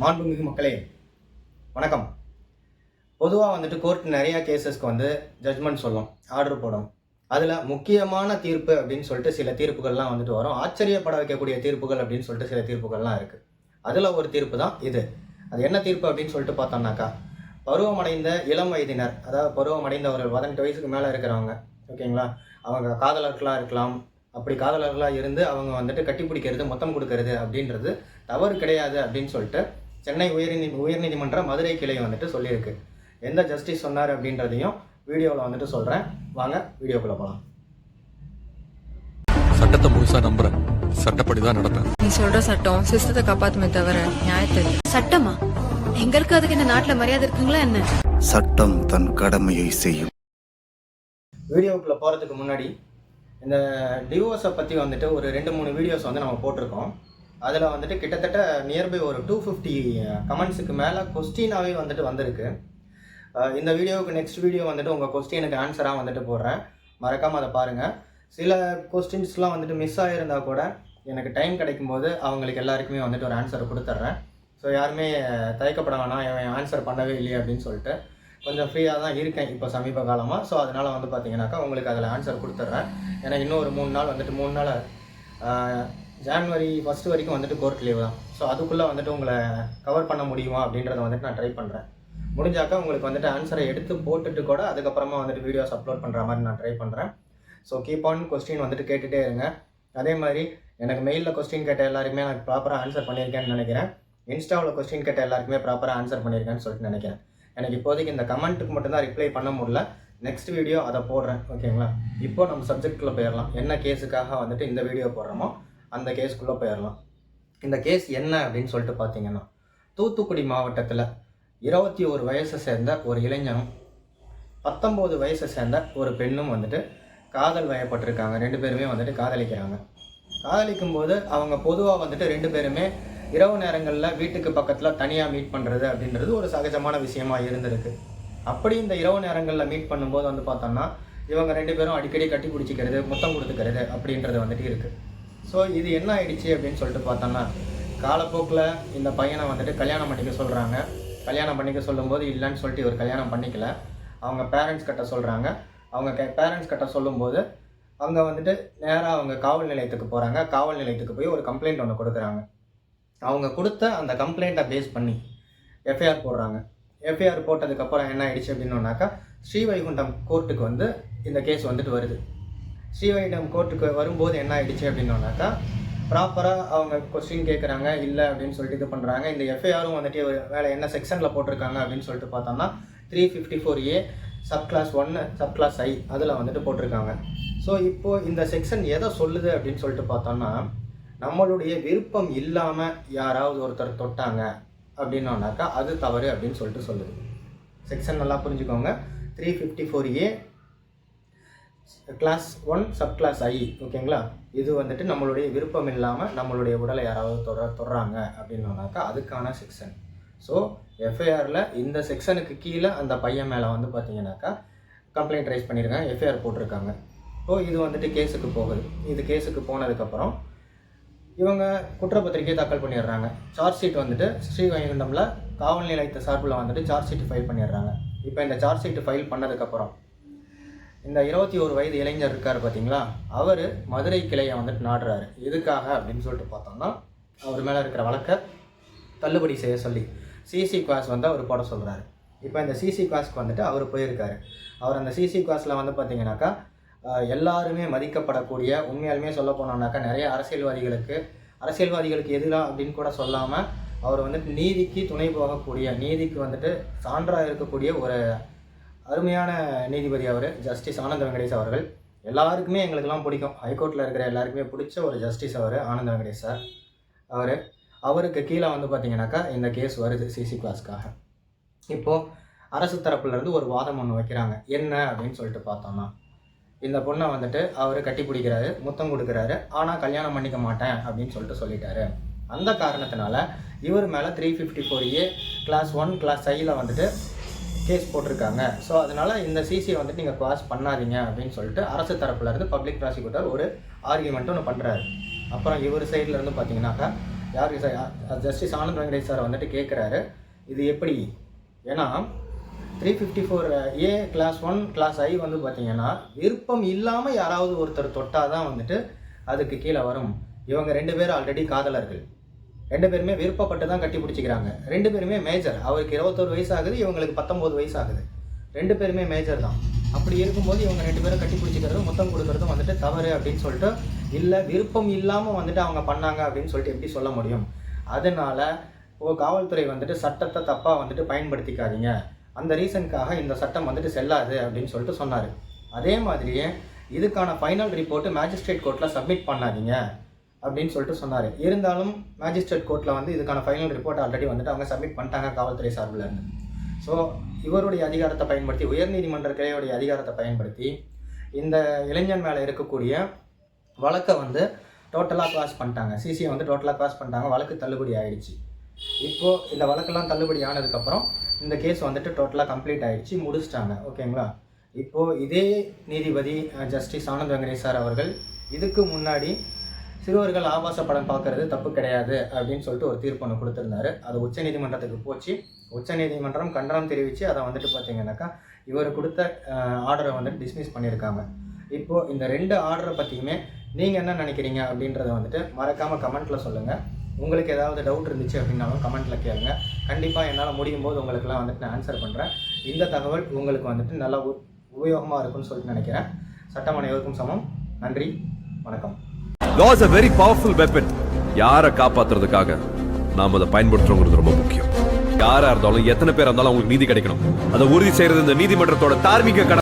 மாண்புமிகு மக்களே வணக்கம். பொதுவாக வந்துட்டு கோர்ட் நிறையா கேசஸ்க்கு வந்து ஜட்ஜ்மெண்ட் சொல்லும், ஆர்டர் போடும். அதில் முக்கியமான தீர்ப்பு அப்படின்னு சொல்லிட்டு சில தீர்ப்புகள்லாம் வந்துட்டு வரும். ஆச்சரியப்பட வைக்கக்கூடிய தீர்ப்புகள் அப்படின்னு சொல்லிட்டு சில தீர்ப்புகள்லாம் இருக்குது. அதில் ஒரு தீர்ப்பு தான் இது. அது என்ன தீர்ப்பு அப்படின்னு சொல்லிட்டு பார்த்தோம்னாக்கா, பருவமடைந்த இளம் வயதினர், அதாவது பருவமடைந்தவர்கள் 18 வயசுக்கு மேலே இருக்கிறவங்க, ஓகேங்களா, அவங்க காதலர்களாக இருக்கலாம். அப்படி காதலர்களாக இருந்து அவங்க வந்துட்டு கட்டி பிடிக்கிறது, மொத்தம் கொடுக்கறது அப்படின்றது தவறு கிடையாது அப்படின்னு சொல்லிட்டு சென்னை உயர்நீதிமன்ற மதுரை கிளை வந்துட்டு சொல்லியிருக்கு. எந்த ஜஸ்டிஸ் சொன்னார் அப்படின்றதையும் வீடியோவில் வந்துட்டு சொல்கிறேன். வாங்க வீடியோக்குள்ளே போகலாம். சட்டத்தை முழுசா நம்புறேன், சட்டப்படிதான் நடப்பேன். நீ சொல்ற சட்டம் சிஸ்டத்தை காப்பாத்துமே தவிர நியாயத்தை சட்டமா எங்களுக்கு அதுக்கு இந்த நாட்டுல மரியாதை இருக்குங்களா என்ன? சட்டம் தன் கடமையை செய்யும். வீடியோக்குள்ளே போகிறதுக்கு முன்னாடி இந்த டிவோர்ஸை பற்றி வந்துட்டு ஒரு 2-3 வீடியோஸ் வந்து நம்ம போட்டிருக்கோம். அதில் வந்துட்டு கிட்டத்தட்ட நியர்பை ஒரு 250 கமெண்ட்ஸுக்கு மேலே கொஸ்டினாகவே வந்துட்டு வந்திருக்கு. இந்த வீடியோவுக்கு நெக்ஸ்ட் வீடியோ வந்துட்டு உங்கள் கொஸ்டினுக்கு ஆன்சராக வந்துட்டு போடுறேன், மறக்காமல் அதை பாருங்கள். சில கொஸ்டின்ஸ்லாம் வந்துட்டு மிஸ் ஆகிருந்தால் கூட எனக்கு டைம் கிடைக்கும்போது அவங்களுக்கு எல்லாருக்குமே வந்துட்டு ஒரு ஆன்சர் கொடுத்துட்றேன். ஸோ யாருமே தயக்கப்பட வேணாம், என் ஆன்சர் பண்ணவே இல்லையே அப்படின்னு சொல்லிட்டு. கொஞ்சம் ஃப்ரீயாக தான் இருக்கேன் இப்போ சமீப காலமாக. ஸோ அதனால் வந்து பார்த்தீங்கன்னாக்கா உங்களுக்கு அதில் ஆன்சர் கொடுத்துட்றேன். ஏன்னா இன்னும் ஒரு 3 நாள் வந்துட்டு 3 நாள் ஜான்வரி 1 வரைக்கும் வந்துட்டு கோர்ட் லீவ் தான். ஸோ அதுக்குள்ளே வந்துட்டு உங்களை கவர் பண்ண முடியுமா அப்படின்றத வந்துட்டு நான் ட்ரை பண்ணுறேன். முடிஞ்சாக்கா உங்களுக்கு வந்துட்டு ஆன்சரை எடுத்து போட்டுட்டு கூட அதுக்கப்புறமா வந்துட்டு வீடியோஸ் அப்லோட் பண்ணுற மாதிரி நான் ட்ரை பண்ணுறேன். ஸோ கீப் ஆன் கொஸ்டின் வந்துட்டு கேட்டுகிட்டே இருங்க. அதே மாதிரி எனக்கு மெயிலில் கொஸ்டின் கேட்ட எல்லாருக்குமே நான் ப்ராப்பராக ஆன்சர் பண்ணியிருக்கேன்னு நினைக்கிறேன். இன்ஸ்டாவில் கொஸ்டின் கேட்ட எல்லாருக்குமே ப்ராப்பராக ஆன்சர் பண்ணியிருக்கேன்னு சொல்லிட்டு நினைக்கிறேன். எனக்கு இப்போதைக்கு இந்த கமெண்ட்டுக்கு மட்டும்தான் ரிப்ளை பண்ண முடியல. நெக்ஸ்ட் வீடியோ அதை போடுறேன், ஓகேங்களா. இப்போ நம்ம சப்ஜெக்ட்குள்ளே போயிடலாம். என்ன கேஸுக்காக வந்துட்டு இந்த வீடியோ போடுறோமோ அந்த கேஸுக்குள்ளே போயிடலாம். இந்த கேஸ் என்ன அப்படின்னு சொல்லிட்டு பார்த்தீங்கன்னா, தூத்துக்குடி மாவட்டத்தில் 21 வயசை சேர்ந்த ஒரு இளைஞனும் 19 வயசை சேர்ந்த ஒரு பெண்ணும் வந்துட்டு காதல் வயப்பட்டிருக்காங்க. 2 பேருமே வந்துட்டு காதலிக்கிறாங்க. காதலிக்கும் போது அவங்க பொதுவாக வந்துட்டு 2 பேருமே இரவு நேரங்களில் வீட்டுக்கு பக்கத்தில் தனியாக மீட் பண்ணுறது அப்படின்றது ஒரு சகஜமான விஷயமா இருந்திருக்கு. அப்படி இந்த இரவு நேரங்களில் மீட் பண்ணும்போது வந்து பார்த்தோம்னா இவங்க 2 பேரும் அடிக்கடி கட்டி பிடிச்சிக்கிறது, முத்தம் கொடுத்துக்கிறது அப்படின்றது வந்துட்டு இருக்குது. ஸோ இது என்ன ஆயிடுச்சு அப்படின்னு சொல்லிட்டு பார்த்தோம்னா, காலப்போக்கில் இந்த பையனை வந்துட்டு கல்யாணம் பண்ணிக்க சொல்கிறாங்க. கல்யாணம் பண்ணிக்க சொல்லும்போது இல்லைன்னு சொல்லிட்டு இவர் கல்யாணம் பண்ணிக்கல. அவங்க பேரண்ட்ஸ் கிட்ட சொல்கிறாங்க. அவங்க பேரண்ட்ஸ் கிட்ட சொல்லும்போது அங்கே வந்துட்டு நேராக அவங்க காவல் நிலையத்துக்கு போகிறாங்க. காவல் நிலையத்துக்கு போய் ஒரு கம்ப்ளைண்ட் ஒன்று கொடுக்குறாங்க. அவங்க கொடுத்த அந்த கம்ப்ளைண்ட்டை பேஸ் பண்ணி எஃப்ஐஆர் போடுறாங்க. எஃப்ஐஆர் போட்டதுக்கப்புறம் என்ன ஆயிடுச்சு அப்படின்னோன்னாக்கா, ஸ்ரீவைகுண்டம் கோர்ட்டுக்கு வந்து இந்த கேஸ் வந்துட்டு வருது. ஸ்ரீவைகுண்டம் கோர்ட்டுக்கு வரும்போது என்ன ஆயிடுச்சு அப்படின்னோன்னாக்கா, ப்ராப்பராக அவங்க கொஸ்டின் கேட்குறாங்க, இல்லை அப்படின்னு சொல்லிட்டு இது பண்ணுறாங்க. இந்த எஃப்ஐஆரும் வந்துட்டு வேலை என்ன செக்ஷனில் போட்டிருக்காங்க அப்படின்னு சொல்லிட்டு பார்த்தோம்னா 354A சப்கிளாஸ் 1 சப்கிளாஸ் I அதில் வந்துட்டு போட்டிருக்காங்க. ஸோ இப்போது இந்த செக்ஷன் எதை சொல்லுது அப்படின்னு சொல்லிட்டு பார்த்தோம்னா, நம்மளுடைய விருப்பம் இல்லாமல் யாராவது ஒருத்தர் தொட்டாங்க அப்படின்னோன்னாக்கா அது தவறு அப்படின்னு சொல்லிட்டு சொல்லுது. செக்ஷன் நல்லா புரிஞ்சுக்கோங்க. 354A கிளாஸ் 1 சப்கிளாஸ் I, ஓகேங்களா. இது வந்துட்டு நம்மளுடைய விருப்பம் இல்லாமல் நம்மளுடைய உடலை யாராவது தொடுறாங்க அப்படின்னோன்னாக்கா அதுக்கான செக்ஷன். ஸோ எஃப்ஐஆரில் இந்த செக்ஷனுக்கு கீழே அந்த பையன் மேலே வந்து பார்த்தீங்கன்னாக்கா கம்ப்ளைண்ட் ரைஸ் பண்ணியிருக்காங்க, எஃப்ஐஆர் போட்டிருக்காங்க. ஸோ இது வந்துட்டு கேஸுக்கு போகுது. இது கேஸுக்கு போனதுக்கப்புறம் இவங்க குற்றப்பத்திரிக்கை தாக்கல் பண்ணிடுறாங்க. சார்ஜ் ஷீட் வந்துட்டு ஸ்ரீவைகுண்டமில் காவல் நிலையத்தை சார்பில் வந்துட்டு சார்ஜ் ஷீட் ஃபைல் பண்ணிடுறாங்க. இப்போ இந்த சார்ஜ் ஷீட் ஃபைல் பண்ணதுக்கப்புறம் இந்த 21 வயது இளைஞர் இருக்கார் பார்த்தீங்களா, அவர் மதுரை கிளையை வந்துட்டு நாடுறாரு. எதுக்காக அப்படின்னு சொல்லிட்டு பார்த்தோம்னா, அவர் மேலே இருக்கிற வழக்கை தள்ளுபடி செய்ய சொல்லி சிசி கிளாஸ் வந்து அவர் போட சொல்கிறாரு. இப்போ இந்த சிசி கிளாஸ்க்கு வந்துட்டு அவர் போயிருக்காரு. அவர் அந்த சிசி கிளாஸில் வந்து பார்த்தீங்கன்னாக்கா எல்லாருமே மதிக்கப்படக்கூடிய, உண்மையாலுமே சொல்ல போனோம்னாக்கா நிறைய அரசியல்வாதிகளுக்கு எதிராக அப்படின்னு கூட சொல்லாமல் அவர் வந்துட்டு நீதிக்கு துணை போகக்கூடிய, நீதிக்கு வந்துட்டு சான்றாக இருக்கக்கூடிய ஒரு அருமையான நீதிபதி அவர், ஜஸ்டிஸ் ஆனந்த வெங்கடேஷ் அவர்கள். எல்லாருக்குமே எங்களுக்கெல்லாம் பிடிக்கும், ஹைகோர்ட்டில் இருக்கிற எல்லாருக்குமே பிடிச்ச ஒரு ஜஸ்டிஸ் அவர், ஆனந்த வெங்கடேஷ் சார். அவருக்கு கீழே வந்து பார்த்தீங்கன்னாக்கா இந்த கேஸ் வருது சிசி கிளாஸ்க்காக. இப்போது அரசு தரப்புலேருந்து ஒரு வாதம் ஒன்று வைக்கிறாங்க. என்ன அப்படின்னு சொல்லிட்டு பார்த்தோம்னா, இந்த பொண்ணை வந்துட்டு அவர் கட்டி பிடிக்கிறாரு, முத்தம் கொடுக்குறாரு, ஆனால் கல்யாணம் பண்ணிக்க மாட்டேன் அப்படின்னு சொல்லிட்டு சொல்லிட்டாரு. அந்த காரணத்தினால இவர் மேலே 354A கிளாஸ் 1 கிளாஸ் Iயில் வந்துட்டு கேஸ் போட்டிருக்காங்க. ஸோ அதனால் இந்த சிசியை வந்துட்டு நீங்கள் கிளாஸ் பண்ணாதீங்க அப்படின்னு சொல்லிட்டு அரசு தரப்புலேருந்து பப்ளிக் ப்ராசிக்யூட்டர் ஒரு ஆர்கியூமெண்ட் ஒன்று பண்ணுறாரு. அப்புறம் இவர் சைட்லேருந்து பார்த்தீங்கன்னாக்கா யார் ஜஸ்டிஸ் ஆனந்த் வெங்கடேஷ் சார் வந்துட்டு கேட்குறாரு, இது எப்படி? ஏன்னா 354A கிளாஸ் 1 கிளாஸ் I வந்து பார்த்தீங்கன்னா விருப்பம் இல்லாமல் யாராவது ஒருத்தர் தொட்டால் தான் வந்துட்டு அதுக்கு கீழே வரும். இவங்க 2 பேரும் ஆல்ரெடி காதலர்கள், 2 பேருமே விருப்பப்பட்டு தான் கட்டி பிடிச்சிக்கிறாங்க. 2 பேருமே மேஜர். அவருக்கு 21 வயசு ஆகுது, இவங்களுக்கு 19 வயசு ஆகுது. 2 பேருமே மேஜர் தான். அப்படி இருக்கும்போது இவங்க 2 பேரும் கட்டி பிடிச்சிக்கிறதும் முத்தம் கொடுக்கறதும் வந்துட்டு தவறு அப்படின்னு சொல்லிட்டு, இல்லை விருப்பம் இல்லாமல் வந்துட்டு அவங்க பண்ணாங்க அப்படின்னு சொல்லிட்டு எப்படி சொல்ல முடியும்? அதனால காவல்துறை வந்துட்டு சட்டத்தை தப்பாக வந்துட்டு பயன்படுத்திக்காதீங்க, அந்த ரீசனுக்காக இந்த சட்டம் வந்துட்டு செல்லாது அப்படின்னு சொல்லிட்டு சொன்னார். அதே மாதிரியே இதுக்கான ஃபைனல் ரிப்போர்ட்டு மேஜிஸ்ட்ரேட் கோர்ட்டில் சப்மிட் பண்ணாதீங்க அப்படின்னு சொல்லிட்டு சொன்னார். இருந்தாலும் மேஜிஸ்ட்ரேட் கோர்ட்டில் வந்து இதுக்கான ஃபைனல் ரிப்போர்ட் ஆல்ரெடி வந்துட்டு அவங்க சப்மிட் பண்ணிட்டாங்க காவல்துறை சார்பில் இருந்து. ஸோ இவருடைய அதிகாரத்தை பயன்படுத்தி, உயர்நீதிமன்ற கிளையுடைய அதிகாரத்தை பயன்படுத்தி இந்த இளைஞன் மேலே இருக்கக்கூடிய வழக்கை வந்து டோட்டலாக கிளாஸ் பண்ணிட்டாங்க. சிசியை வந்து டோட்டலாக கிளாஸ் பண்ணிட்டாங்க. வழக்கு தள்ளுபடி ஆகிடுச்சு. இப்போது இந்த வழக்கெல்லாம் தள்ளுபடி ஆனதுக்கப்புறம் இந்த கேஸ் வந்துட்டு டோட்டலாக கம்ப்ளீட் ஆகிடுச்சு, முடிச்சிட்டாங்க. ஓகேங்களா? இப்போது இதே நீதிபதி ஜஸ்டிஸ் ஆனந்த் வெங்கடேஷ் சார் அவர்கள் இதுக்கு முன்னாடி சிறுவர்கள் ஆபாச படம் பார்க்கறது தப்பு கிடையாது அப்படின்னு சொல்லிட்டு ஒரு தீர்ப்பு ஒன்று கொடுத்துருந்தாரு. அது உச்சநீதிமன்றத்துக்கு போச்சு. உச்சநீதிமன்றம் கண்டனம் தெரிவித்து அதை வந்துட்டு பார்த்தீங்கன்னாக்கா இவர் கொடுத்த ஆர்டரை வந்துட்டு டிஸ்மிஸ் பண்ணியிருக்காங்க. இப்போது இந்த 2 ஆர்டரை பற்றியுமே நீங்கள் என்ன நினைக்கிறீங்க அப்படின்றத வந்துட்டு மறக்காமல் கமெண்ட்டில் சொல்லுங்கள். உங்களுக்கு ஏதாவது டவுட் இருந்துச்சு அப்படின்னாலும் கமெண்ட்டில் கேளுங்க. கண்டிப்பாக என்னால் முடியும் போது உங்களுக்குலாம் வந்துட்டு நான் ஆன்சர் பண்ணுறேன். இந்த தகவல் உங்களுக்கு வந்துட்டு நல்லா உபயோகமாக இருக்கும்னு சொல்லிட்டு நினைக்கிறேன். சட்டம் அனைவருக்கும் சமம். நன்றி, வணக்கம். Law is a very powerful weapon. யாரை காப்பாத்துறதுக்காக நாம அதை பயன்படுத்துறோங்கிறது ரொம்ப முக்கியம். யாரா இருந்தாலும் எத்தனை பேர் இருந்தாலும் அவங்களுக்கு நீதி கிடைக்கணும். அதை உறுதி செய்யறது இந்த நீதிமன்றத்தோட தார்மீக கடமை.